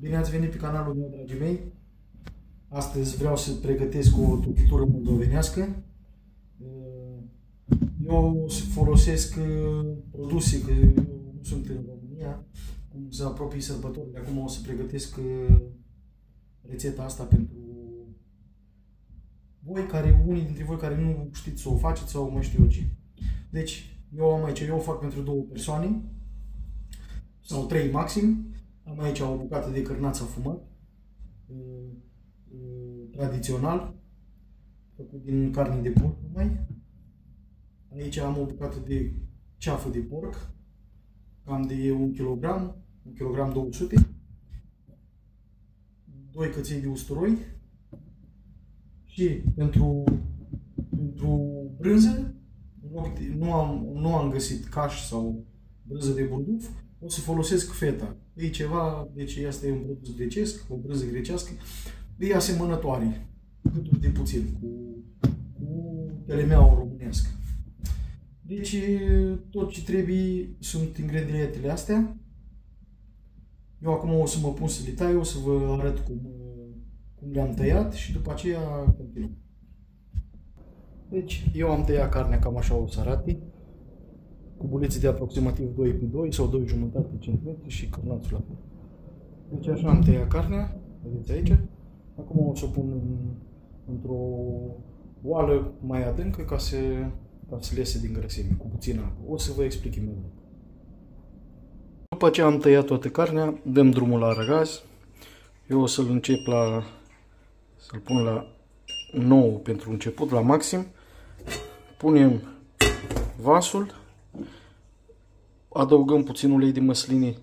Bine ați venit pe canalul meu, dragii mei. Astăzi vreau să pregătesc o tuchitură moldovenească. Eu folosesc produse, că eu nu sunt în România, cum se apropie sărbătorile. Acum o să pregătesc rețeta asta pentru voi, unii dintre voi care nu știți să o faceți sau mai știu eu ce. Deci, eu o fac pentru 2 persoane sau 3 maxim. Am aici o bucată de cărnați afumat, tradițional, făcut din carne de porc numai. Aici am o bucată de ceafă de porc, cam de 1 kg, 1 kg 200, 2 căței de usturoi și pentru brânză, nu am găsit caș sau brânză de burduf, o să folosesc feta. E ceva, deci asta e un produs grecesc, o brânză grecească, e asemănătoare, cât de puțin, cu telemeaua românească. Deci tot ce trebuie sunt ingredientele astea. Eu acum o să mă pun să le tai, o să vă arăt cum le-am tăiat și după aceea continuăm. Deci eu am tăiat carnea cam așa o să arate, cu buleți de aproximativ 2x2 sau 2,5 cm și cărnațul la fel. Deci așa am tăiat carnea, vedeți aici. Acum o să o pun într-o oală mai adâncă ca să le iese din grăsime, cu puțină apă. O să vă explic imediat. După ce am tăiat toată carnea, dăm drumul la răgaz. Eu o să-l încep să-l pun la 9 pentru început, la maxim. Punem vasul, adăugăm puțin ulei de măsline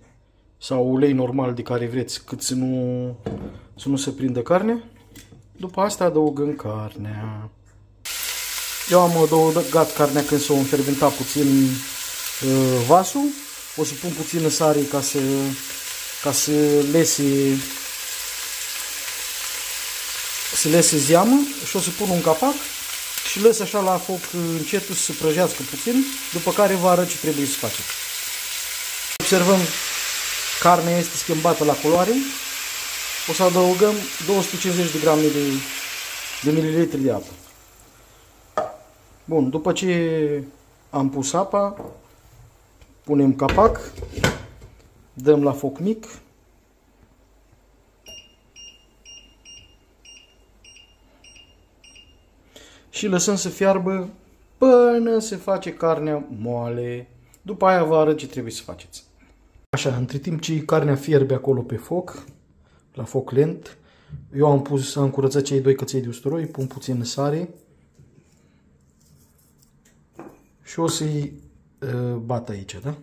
sau ulei normal de care vreți, cât să nu se prindă carnea. După asta adăugăm carnea. Eu am adăugat carnea când s-a înfermentat puțin vasul. O să pun puțină sare ca să lese zeamă și o să pun un capac și lăs așa la foc încetul să se prăjească puțin, după care vă arăt ce trebuie să faceți. Observăm, carnea este schimbată la culoare. O să adăugăm 250 de grame de mililitri de apă. Bun, după ce am pus apa, punem capac, dăm la foc mic. Și lăsăm să fiarbă până se face carnea moale. După aia vă arăt ce trebuie să faceți. Așa, între timp ce carnea fierbe acolo pe foc, la foc lent, eu am curățat cei 2 căței de usturoi, pun puțin sare și o să-i bat aici, da?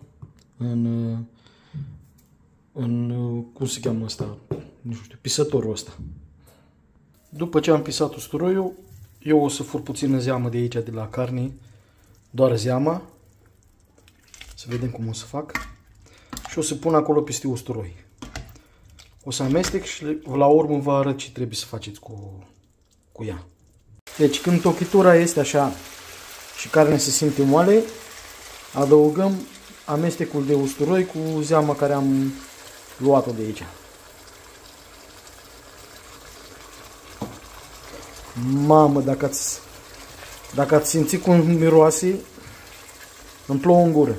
Cum se cheamă ăsta? Nu știu, pisătorul ăsta. După ce am pisat usturoiul, eu o să fur puțină zeamă de aici, de la carne, doar zeama. Să vedem cum o să fac. Și o să pun acolo peste usturoi. O să amestec și la urmă vă arăt ce trebuie să faceți cu ea. Deci când tochitura este așa și carnea se simte moale, adăugăm amestecul de usturoi cu zeama care am luat-o de aici. Mamă, dacă ați simțit cum miroase, îmi plouă în gură.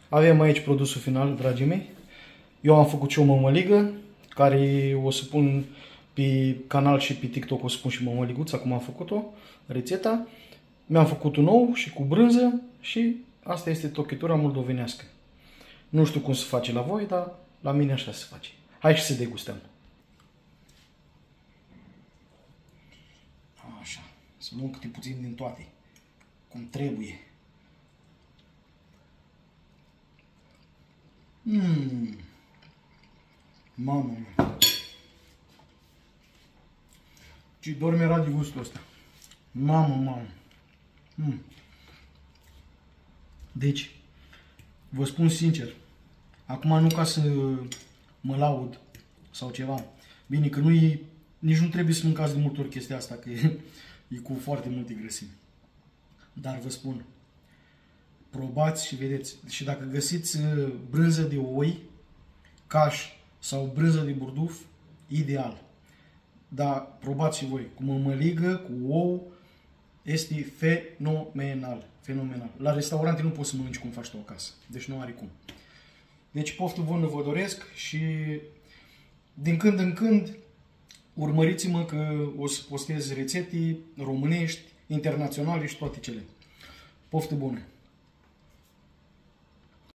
Avem aici produsul final, dragii mei. Eu am făcut și o mămăligă, care o să pun pe canal și pe TikTok, o să pun și mămăliguța, cum am făcut-o, rețeta. Mi-am făcut un ou și cu brânză și asta este tochitura moldovenească. Nu știu cum se face la voi, dar la mine așa se face. Hai și să degustăm. Așa, să luăm câte puțin din toate, cum trebuie. Mamă, ce dor mi-era de gustul ăsta. Mamă. Deci, vă spun sincer, acum nu ca să mă laud sau ceva. Bine, că nici nu trebuie să mâncați de multe ori chestia asta, că e cu foarte multe grăsimi. Dar vă spun, probați și vedeți. Și dacă găsiți brânză de oi, caș sau brânză de burduf, ideal. Dar probați și voi, cu mămăligă, cu ou, este fenomenal. Fenomenal. La restaurante nu poți să mănânci cum faci tu acasă. Deci nu are cum. Deci poftă bună vă doresc și din când în când urmăriți-mă că o să postez rețete românești, internaționale și toate cele. Poftă bună!